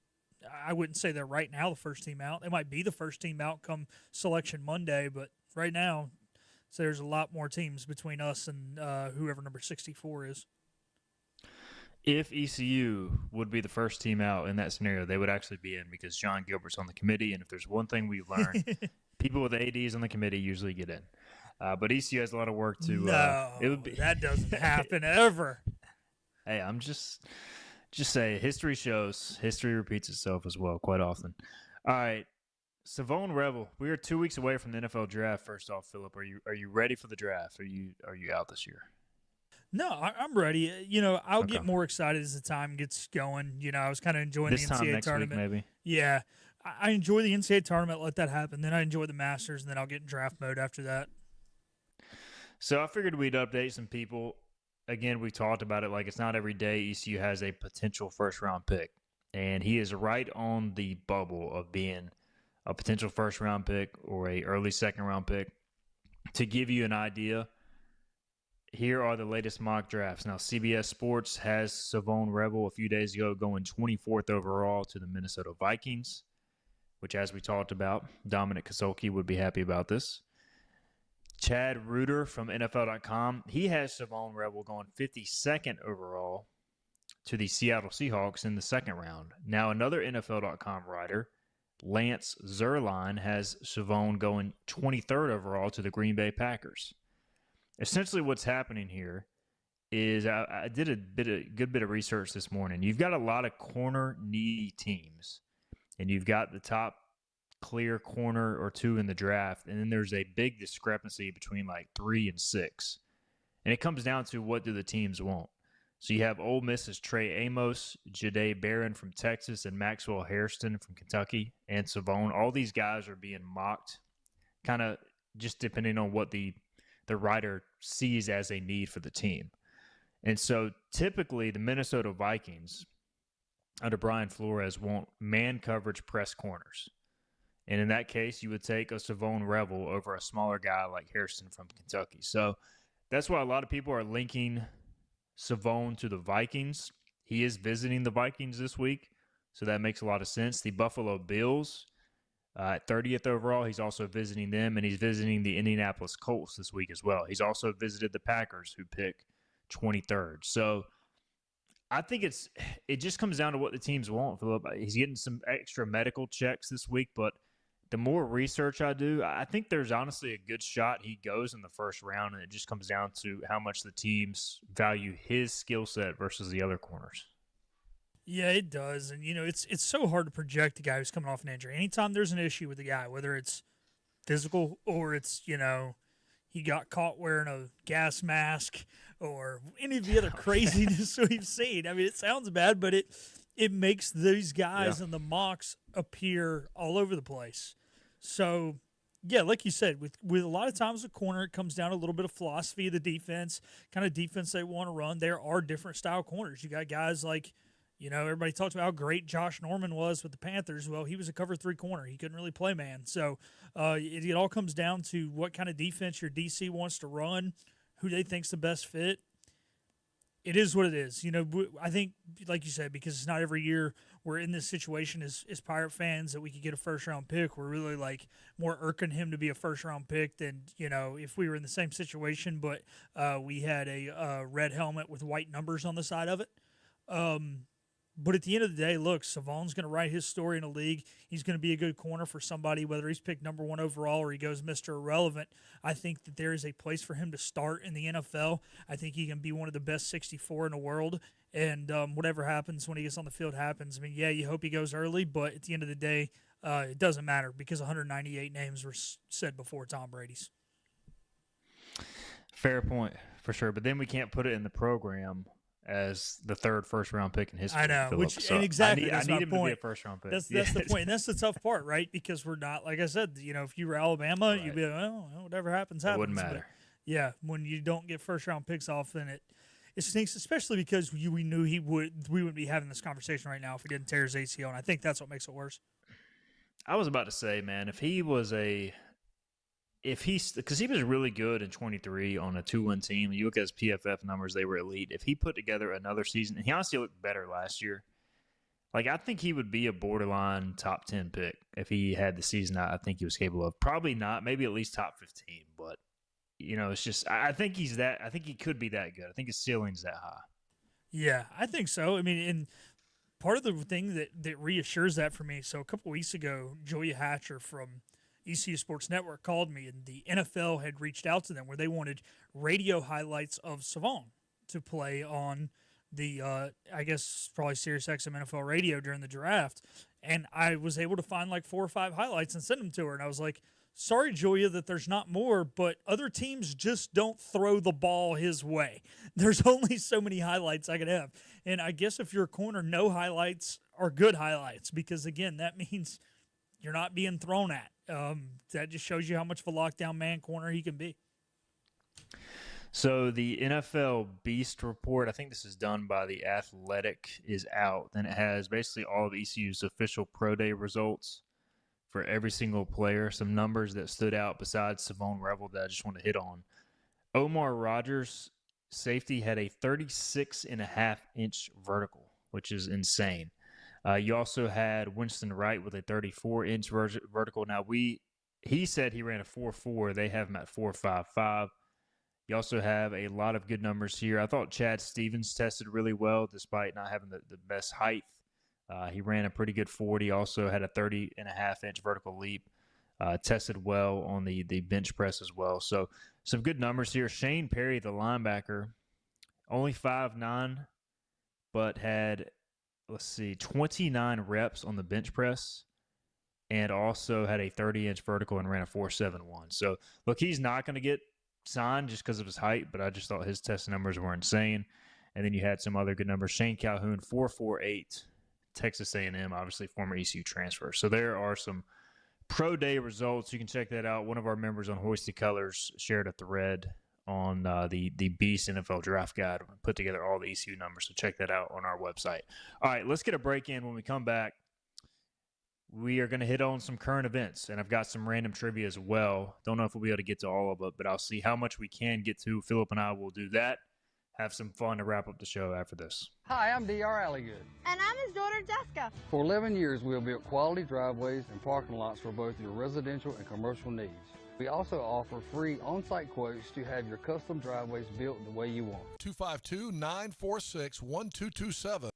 Speaker 3: I wouldn't say they're right now the first team out. They might be the first team out come Selection Monday, but right now, so there's a lot more teams between us and whoever number 64 is.
Speaker 2: If ECU would be the first team out in that scenario, they would actually be in, because John Gilbert's on the committee, and if there's one thing we've learned, people with ADs on the committee usually get in. But ECU has a lot of work to it would be
Speaker 3: that doesn't happen ever.
Speaker 2: Hey, I'm just say history repeats itself as well quite often. All right. Shavon Revel, we are 2 weeks away from the NFL draft. First off, Philip, are you ready for the draft? Are you out this year?
Speaker 3: No, I'm ready. You know, I'll get more excited as the time gets going. You know, I was kind of enjoying
Speaker 2: this
Speaker 3: the NCAA
Speaker 2: next
Speaker 3: tournament.
Speaker 2: Week, maybe.
Speaker 3: Yeah, I enjoy the NCAA tournament. Let that happen. Then I enjoy the Masters, and then I'll get in draft mode after that.
Speaker 2: So I figured we'd update some people. Again, we talked about it. Like, it's not every day ECU has a potential first-round pick, and he is right on the bubble of being a potential first-round pick or a early second-round pick. To give you an idea, here are the latest mock drafts. Now, CBS Sports has Shavon Revel a few days ago going 24th overall to the Minnesota Vikings, which, as we talked about, Dominic Kasolke would be happy about this. Chad Reuter from NFL.com, he has Shavon Revel going 52nd overall to the Seattle Seahawks in the second round. Now, another NFL.com writer, Lance Zerline, has Shavon going 23rd overall to the Green Bay Packers. Essentially what's happening here is I did a good bit of research this morning. You've got a lot of corner-needy teams, and you've got the top clear corner or two in the draft, and then there's a big discrepancy between like 3 and 6. And it comes down to, what do the teams want? So you have Ole Miss's Trey Amos, Jahdae Barron from Texas, and Maxwell Hairston from Kentucky, and Shavon. All these guys are being mocked, kind of just depending on what the writer sees as a need for the team. And so typically the Minnesota Vikings under Brian Flores want man coverage press corners. And in that case, you would take a Shavon Revel over a smaller guy like Hairston from Kentucky. So that's why a lot of people are linking Shavon to the Vikings. He is visiting the Vikings this week, so that makes a lot of sense. The Buffalo Bills, At 30th overall, he's also visiting them, and he's visiting the Indianapolis Colts this week as well. He's also visited the Packers, who pick 23rd. So I think it just comes down to what the teams want, Philip. He's getting some extra medical checks this week, but the more research I do, I think there's honestly a good shot he goes in the first round, and it just comes down to how much the teams value his skill set versus the other corners.
Speaker 3: Yeah, it does. And, it's so hard to project a guy who's coming off an injury. Anytime there's an issue with the guy, whether it's physical or it's, he got caught wearing a gas mask or any of the other craziness we've seen. I mean, it sounds bad, but it makes these guys in the mocks appear all over the place. So, yeah, like you said, with a lot of times a corner, it comes down to a little bit of philosophy of the defense, kind of defense they want to run. There are different style corners. You got guys like, everybody talks about how great Josh Norman was with the Panthers. Well, he was a cover 3 corner. He couldn't really play man. So it all comes down to what kind of defense your DC wants to run, who they think's the best fit. It is what it is. I think, like you said, because it's not every year we're in this situation as Pirate fans that we could get a first-round pick. We're really, more irking him to be a first-round pick than, if we were in the same situation, but we had a red helmet with white numbers on the side of it. But at the end of the day, look, Shavon's going to write his story in a league. He's going to be a good corner for somebody, whether he's picked number 1 overall or he goes Mr. Irrelevant. I think that there is a place for him to start in the NFL. I think he can be one of the best 64 in the world, and whatever happens when he gets on the field happens. I mean, yeah, you hope he goes early, but at the end of the day, it doesn't matter because 198 names were said before Tom Brady's.
Speaker 2: Fair point, for sure. But then we can't put it in the program as the third first-round pick in history.
Speaker 3: I know,
Speaker 2: Phillip.
Speaker 3: Exactly.
Speaker 2: I need
Speaker 3: my
Speaker 2: him
Speaker 3: point.
Speaker 2: to be a first-round pick.
Speaker 3: That's the point. And that's the tough part, right? Because we're not, like I said, if you were Alabama, you'd be like, well, whatever happens, happens.
Speaker 2: It wouldn't matter.
Speaker 3: But yeah, when you don't get first-round picks off, then it stinks, especially because we knew we wouldn't be having this conversation right now if we didn't tear his ACL, and I think that's what makes it worse.
Speaker 2: I was about to say, man, because he was really good in 23 on a 2-win team. You look at his PFF numbers, they were elite. If he put together another season, and he honestly looked better last year, I think he would be a borderline top 10 pick if he had the season I think he was capable of. Probably not, maybe at least top 15, but it's just I think he could be that good. I think his ceiling's that high.
Speaker 3: Yeah, I think so. I mean, and part of the thing that reassures that for me, so a couple weeks ago, Julia Hatcher from ECU Sports Network called me, and the NFL had reached out to them where they wanted radio highlights of Shavon to play on the, I guess, probably SiriusXM NFL radio during the draft. And I was able to find 4 or 5 highlights and send them to her. And I was like, sorry, Julia, that there's not more, but other teams just don't throw the ball his way. There's only so many highlights I could have. And I guess if you're a corner, no highlights are good highlights because, again, that means you're not being thrown at. That just shows you how much of a lockdown man corner he can be.
Speaker 2: So the NFL Beast report, I think this is done by The Athletic, is out. And it has basically all of ECU's official pro day results for every single player. Some numbers that stood out besides Shavon Revel that I just want to hit on. Omar Rogers, safety, had a 36.5-inch vertical, which is insane. You also had Winston Wright with a 34-inch vertical. Now, he said he ran a 4.4. They have him at 4.55. You also have a lot of good numbers here. I thought Chad Stevens tested really well despite not having the best height. He ran a pretty good 40. Also had a 30.5-inch vertical leap. Tested well on the bench press as well. So some good numbers here. Shane Perry, the linebacker, only 5'9", but had, 29 reps on the bench press and also had a 30-inch vertical and ran a 4.71. So, look, he's not going to get signed just because of his height, but I just thought his test numbers were insane. And then you had some other good numbers. Shane Calhoun, 4.48, Texas A&M, obviously former ECU transfer. So there are some pro day results. You can check that out. One of our members on Hoist the Colors shared a thread on the Beast NFL Draft Guide. Put together all the ECU numbers, so check that out on our website. All right, let's get a break in. When we come back, we are going to hit on some current events, and I've got some random trivia as well. Don't know if we'll be able to get to all of it, but I'll see how much we can get to. Phillip and I will do that have some fun to wrap up the show after this.
Speaker 16: Hi, I'm D.R. Alligood.
Speaker 17: And I'm his daughter, Jessica.
Speaker 16: For 11 years, we have built quality driveways and parking lots for both your residential and commercial needs. We also offer free on-site quotes to have your custom driveways built the way you want.
Speaker 18: 252-946-1227.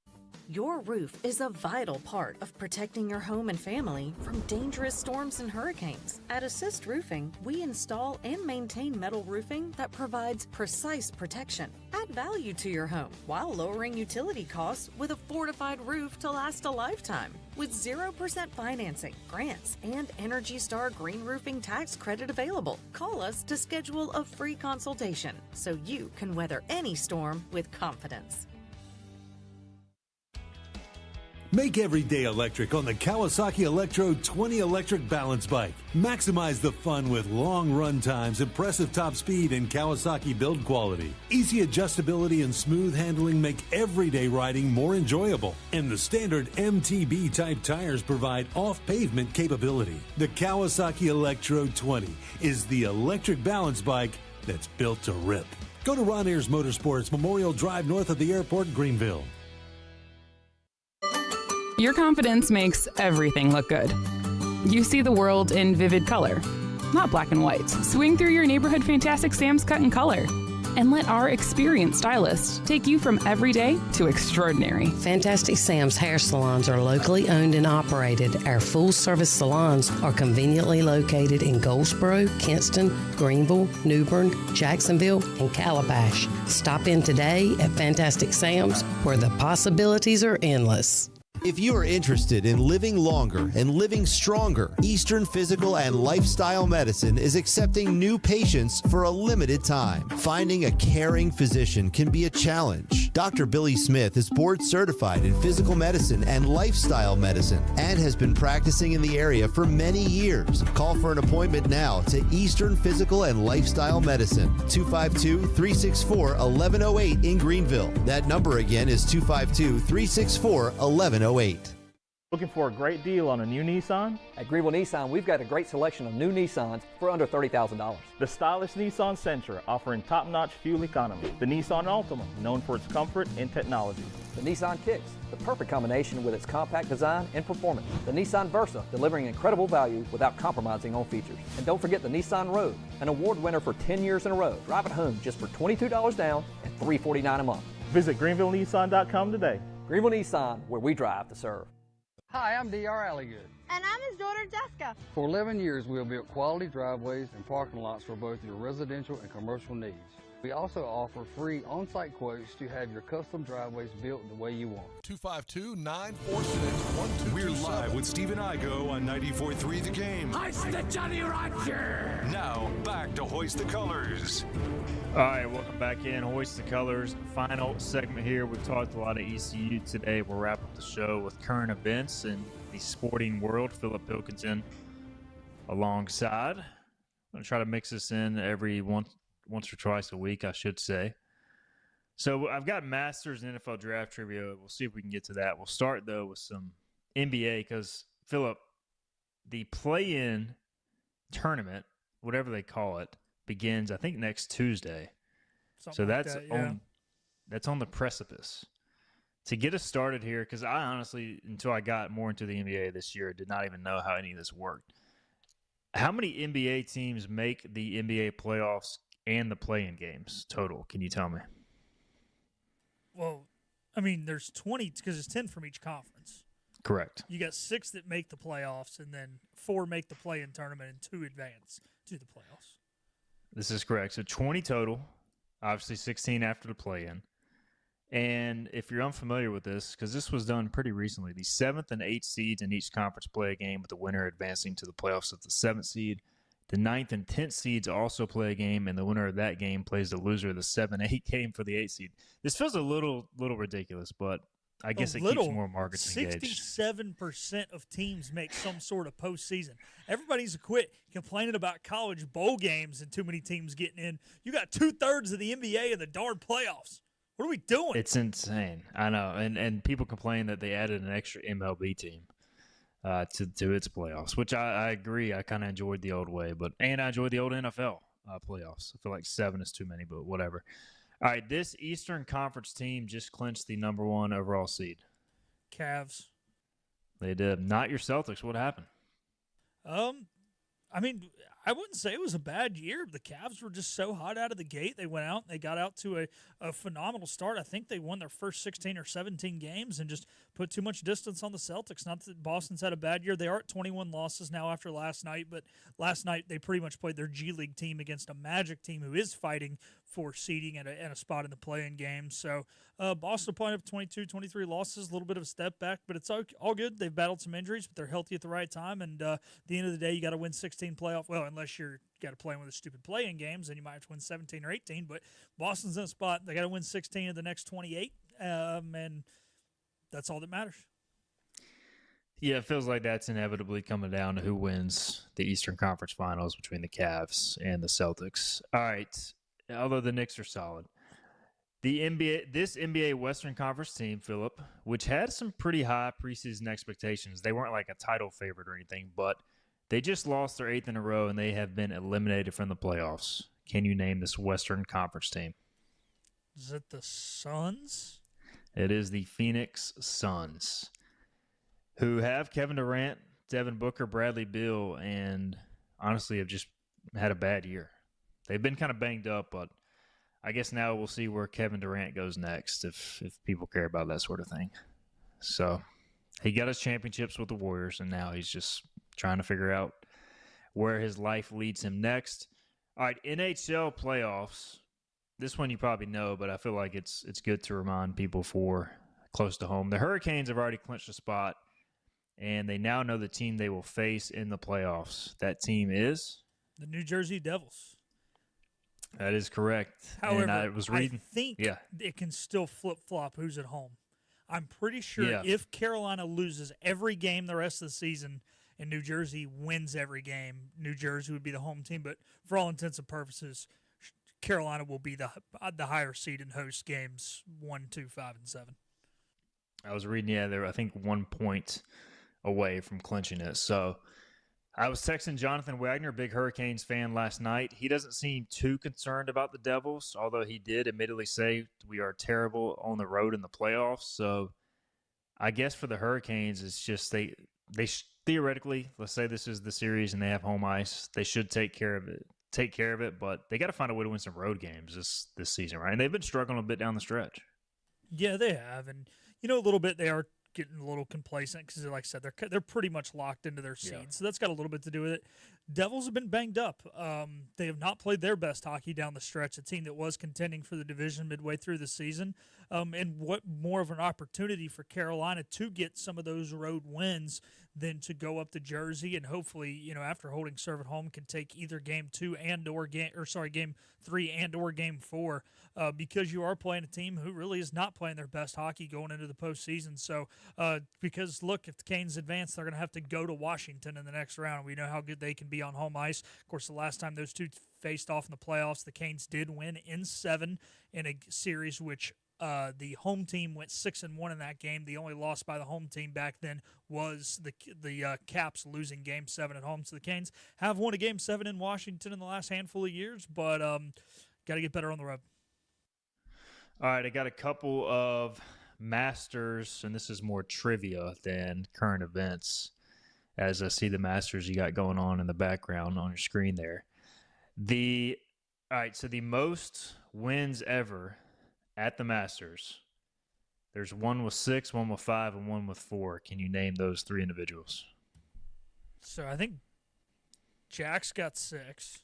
Speaker 19: Your roof is a vital part of protecting your home and family from dangerous storms and hurricanes. At Assist Roofing, we install and maintain metal roofing that provides precise protection. Add value to your home while lowering utility costs with a fortified roof to last a lifetime. With 0% financing, grants, and Energy Star Green Roofing tax credit available. Call us to schedule a free consultation so you can weather any storm with confidence.
Speaker 20: Make every day electric on the Kawasaki Electro 20 electric balance bike. Maximize the fun with long run times, impressive top speed, and Kawasaki build quality. Easy adjustability and smooth handling make everyday riding more enjoyable. And the standard MTB type tires provide off-pavement capability. The Kawasaki Electro 20 is the electric balance bike that's built to rip. Go to Ron Ayers Motorsports, Memorial Drive north of the airport, Greenville.
Speaker 21: Your confidence makes everything look good. You see the world in vivid color, not black and white. Swing through your neighborhood Fantastic Sam's cut and color. And let our experienced stylists take you from everyday to extraordinary.
Speaker 22: Fantastic Sam's hair salons are locally owned and operated. Our full-service salons are conveniently located in Goldsboro, Kinston, Greenville, New Bern, Jacksonville, and Calabash. Stop in today at Fantastic Sam's, where the possibilities are endless.
Speaker 6: If you are interested in living longer and living stronger, Eastern Physical and Lifestyle Medicine is accepting new patients for a limited time. Finding a caring physician can be a challenge. Dr. Billy Smith is board certified in physical medicine and lifestyle medicine and has been practicing in the area for many years. Call for an appointment now to Eastern Physical and Lifestyle Medicine, 252-364-1108 in Greenville. That number again is 252-364-1108.
Speaker 23: Looking for a great deal on a new Nissan?
Speaker 24: At Greenville Nissan, we've got a great selection of new Nissans for under $30,000.
Speaker 23: The stylish Nissan Sentra, offering top-notch fuel economy. The Nissan Altima, known for its comfort and technology.
Speaker 24: The Nissan Kicks, the perfect combination with its compact design and performance. The Nissan Versa, delivering incredible value without compromising on features. And don't forget the Nissan Rogue, an award winner for 10 years in a row. Drive it home just for $22 down and $349 a month.
Speaker 23: Visit GreenvilleNissan.com today.
Speaker 24: Greenville Nissan, where we drive to serve.
Speaker 16: Hi, I'm D.R. Alligood.
Speaker 17: And I'm his daughter, Jessica.
Speaker 16: For 11 years, we have built quality driveways and parking lots for both your residential and commercial needs. We also offer free on-site quotes to have your custom driveways built the way you want.
Speaker 18: 252-946-1227.
Speaker 1: We're live with Stephen Igo on 94.3 The Game.
Speaker 7: Hoist the Johnny Roger!
Speaker 1: Now, back to Hoist the Colors.
Speaker 2: All right, welcome back in. Hoist the Colors. Final segment here. We've talked a lot of ECU today. We'll wrap up the show with current events in the sporting world. Philip Pilkington alongside. I'm going to try to mix this in every once or twice a week, I should say. So I've got Masters and NFL Draft trivia. We'll see if we can get to that. We'll start, though, with some NBA because, Philip, the play-in tournament, whatever they call it, begins, I think, next Tuesday.
Speaker 3: Something like that, yeah.
Speaker 2: That's on the precipice. To get us started here, because I honestly, until I got more into the NBA this year, did not even know how any of this worked. How many NBA teams make the NBA playoffs and the play-in games total? Can you tell me?
Speaker 3: Well, I mean, there's 20 because it's 10 from each conference.
Speaker 2: Correct.
Speaker 3: You got 6 that make the playoffs, and then 4 make the play-in tournament, and 2 advance to the playoffs.
Speaker 2: This is correct. So 20 total, obviously 16 after the play-in. And if you're unfamiliar with this, because this was done pretty recently, the 7th and 8th seeds in each conference play a game, with the winner advancing to the playoffs of the 7th seed. The 9th and 10th seeds also play a game, and the winner of that game plays the loser of the 7-8 game for the 8th seed. This feels a little ridiculous, but I guess it keeps more markets engaged.
Speaker 3: 67% of teams make some sort of postseason. Everybody needs to quit complaining about college bowl games and too many teams getting in. You got 2/3 of the NBA in the darn playoffs. What are we doing?
Speaker 2: It's insane. I know. And people complain that they added an extra MLB team to its playoffs, which I agree. I kind of enjoyed the old way, and I enjoyed the old NFL playoffs. I feel like 7 is too many, but whatever. All right, this Eastern Conference team just clinched the number 1 overall seed.
Speaker 3: Cavs.
Speaker 2: They did. Not your Celtics. What happened?
Speaker 3: I mean, I wouldn't say it was a bad year. The Cavs were just so hot out of the gate. They went out and they got out to a phenomenal start. I think they won their first 16 or 17 games and just put too much distance on the Celtics. Not that Boston's had a bad year. They are at 21 losses now after last night, but last night they pretty much played their G League team against a Magic team who is fighting for seeding and a spot in the play-in game. So Boston playing up 22, 23 losses, a little bit of a step back, but it's all good. They've battled some injuries, but they're healthy at the right time. And at the end of the day, you got to win 16 playoff. Well, unless you're got to play in with the stupid play-in games, then you might have to win 17 or 18. But Boston's in a spot. They got to win 16 of the next 28, and that's all that matters.
Speaker 2: Yeah, it feels like that's inevitably coming down to who wins the Eastern Conference Finals between the Cavs and the Celtics. All right, although the Knicks are solid. This NBA Western Conference team, Philip, which had some pretty high preseason expectations. They weren't like a title favorite or anything, but they just lost their 8th in a row, and they have been eliminated from the playoffs. Can you name this Western Conference team?
Speaker 3: Is it the Suns?
Speaker 2: It is the Phoenix Suns, who have Kevin Durant, Devin Booker, Bradley Beal, and honestly have just had a bad year. They've been kind of banged up, but I guess now we'll see where Kevin Durant goes next if people care about that sort of thing. So he got his championships with the Warriors, and now he's just trying to figure out where his life leads him next. All right, NHL playoffs. This one you probably know, but I feel like it's good to remind people for close to home. The Hurricanes have already clinched a spot, and they now know the team they will face in the playoffs. That team is?
Speaker 3: The New Jersey Devils.
Speaker 2: That is correct.
Speaker 3: However,
Speaker 2: and I was reading,
Speaker 3: think it can still flip-flop who's at home. I'm pretty sure if Carolina loses every game the rest of the season and New Jersey wins every game, New Jersey would be the home team. But for all intents and purposes, Carolina will be the higher seed and host games 1, 2, 5, and 7.
Speaker 2: I was reading, they're I think 1 point away from clinching it. So I was texting Jonathan Wagner, big Hurricanes fan, last night. He doesn't seem too concerned about the Devils, although he did admittedly say we are terrible on the road in the playoffs. So I guess for the Hurricanes, it's just they theoretically, let's say this is the series and they have home ice, they should take care of it, but they got to find a way to win some road games this season, right? And they've been struggling a bit down the stretch.
Speaker 3: Yeah, they have, and a little bit they are getting a little complacent because, like I said, they're pretty much locked into their seed, so that's got a little bit to do with it. Devils have been banged up. They have not played their best hockey down the stretch, a team that was contending for the division midway through the season. And what more of an opportunity for Carolina to get some of those road wins than to go up to Jersey and hopefully, after holding serve at home, can take either game 3 and or game 4, because you are playing a team who really is not playing their best hockey going into the postseason. So, because look, if the Canes advance, they're going to have to go to Washington in the next round. We know how good they can be on home ice. Of course, the last time those two faced off in the playoffs, the Canes did win in 7 in a series which the home team went 6-1 in that game. The only loss by the home team back then was the Caps losing Game 7 at home. So the Canes have won a Game 7 in Washington in the last handful of years, but got to get better on the road.
Speaker 2: All right, I got a couple of Masters, and this is more trivia than current events, as I see the Masters you got going on in the background on your screen there. All right, so the most wins ever at the Masters, there's one with 6, one with 5, and one with 4. Can you name those 3 individuals?
Speaker 3: So I think Jack's got 6.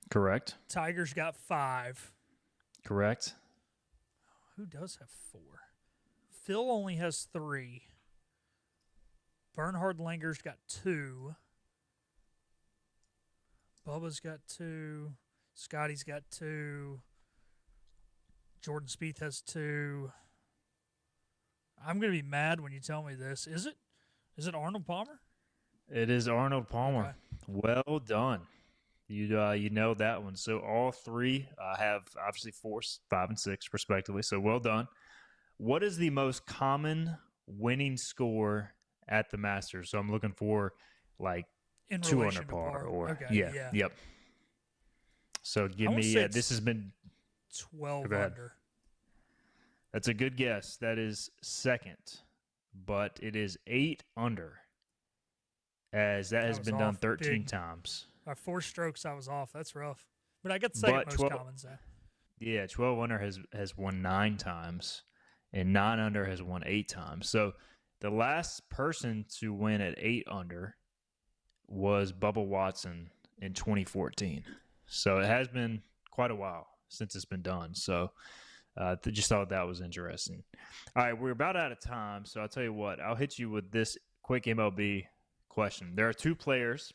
Speaker 2: Correct.
Speaker 3: Tiger's got 5.
Speaker 2: Correct.
Speaker 3: Who does have 4? Phil only has 3. Bernhard Langer's got 2. Bubba's got 2. Scotty's got 2. Jordan Spieth has 2. I'm going to be mad when you tell me this. Is it Arnold Palmer?
Speaker 2: It is Arnold Palmer.
Speaker 3: Okay.
Speaker 2: Well done. You nailed that one. So all 3 have obviously 4, 5, and 6 respectively. So well done. What is the most common winning score at the Masters? So I'm looking for like
Speaker 3: in
Speaker 2: 2
Speaker 3: relation
Speaker 2: under
Speaker 3: to
Speaker 2: par, or
Speaker 3: okay,
Speaker 2: yep. So give me. This has been.
Speaker 3: 12
Speaker 2: Go ahead.
Speaker 3: under.
Speaker 2: That's a good guess. That is second, but it is 8 under, as that has
Speaker 3: was
Speaker 2: been done
Speaker 3: off
Speaker 2: 13
Speaker 3: big.
Speaker 2: times.
Speaker 3: By 4 strokes, I was off. That's rough. But I got the second most common. So.
Speaker 2: Yeah, 12 under has won 9 times, and 9 under has won 8 times. So the last person to win at 8 under was Bubba Watson in 2014. So it has been quite a while since it's been done. So just thought that was interesting. All right, we're about out of time, so I'll tell you what. I'll hit you with this quick MLB question. There are 2 players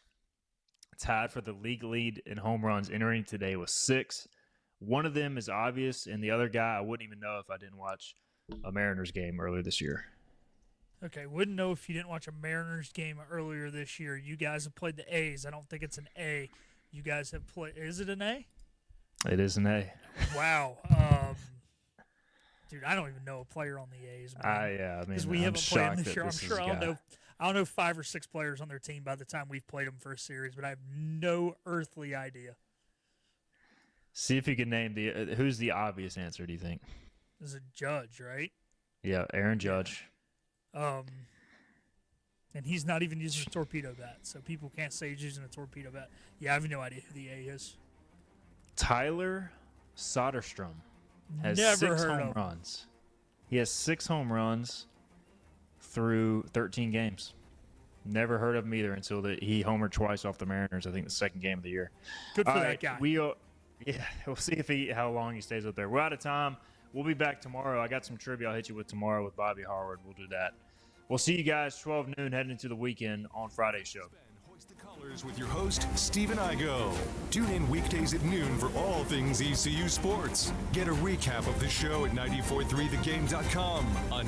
Speaker 2: tied for the league lead in home runs entering today with 6. One of them is obvious, and the other guy I wouldn't even know if I didn't watch a Mariners game earlier this year.
Speaker 3: Okay, wouldn't know if you didn't watch a Mariners game earlier this year. You guys have played the A's. I don't think it's an A. You guys have played. Is it an A?
Speaker 2: It is an A.
Speaker 3: Wow. Dude, I don't even know a player on the A's.
Speaker 2: Yeah, I mean,
Speaker 3: because we
Speaker 2: I'm
Speaker 3: haven't played them
Speaker 2: shocked
Speaker 3: this year. I'm
Speaker 2: that this
Speaker 3: sure
Speaker 2: is a guy.
Speaker 3: I'll know 5 or 6 players on their team by the time we've played them for a series, but I have no earthly idea.
Speaker 2: See if you can name who's the obvious answer, do you think?
Speaker 3: This is a Judge, right?
Speaker 2: Yeah, Aaron Judge.
Speaker 3: And he's not even using a torpedo bat, so people can't say he's using a torpedo bat. Yeah, I have no idea who the A is.
Speaker 2: Tyler Soderstrom has
Speaker 3: Never
Speaker 2: 6
Speaker 3: heard
Speaker 2: home
Speaker 3: of him.
Speaker 2: runs. He has 6 home runs through 13 games. Never heard of him either until he homered twice off the Mariners, I think the second game of the year.
Speaker 3: Good for
Speaker 2: All
Speaker 3: that
Speaker 2: right,
Speaker 3: guy.
Speaker 2: We'll see how long he stays up there. We're out of time. We'll be back tomorrow. I got some trivia I'll hit you with tomorrow with Bobby Harward. We'll do that. We'll see you guys 12 noon heading into the weekend on Friday's show.
Speaker 1: Hoist the Colors with your host, Stephen Igo. Tune in weekdays at noon for all things ECU sports. Get a recap of the show at 943thegame.com on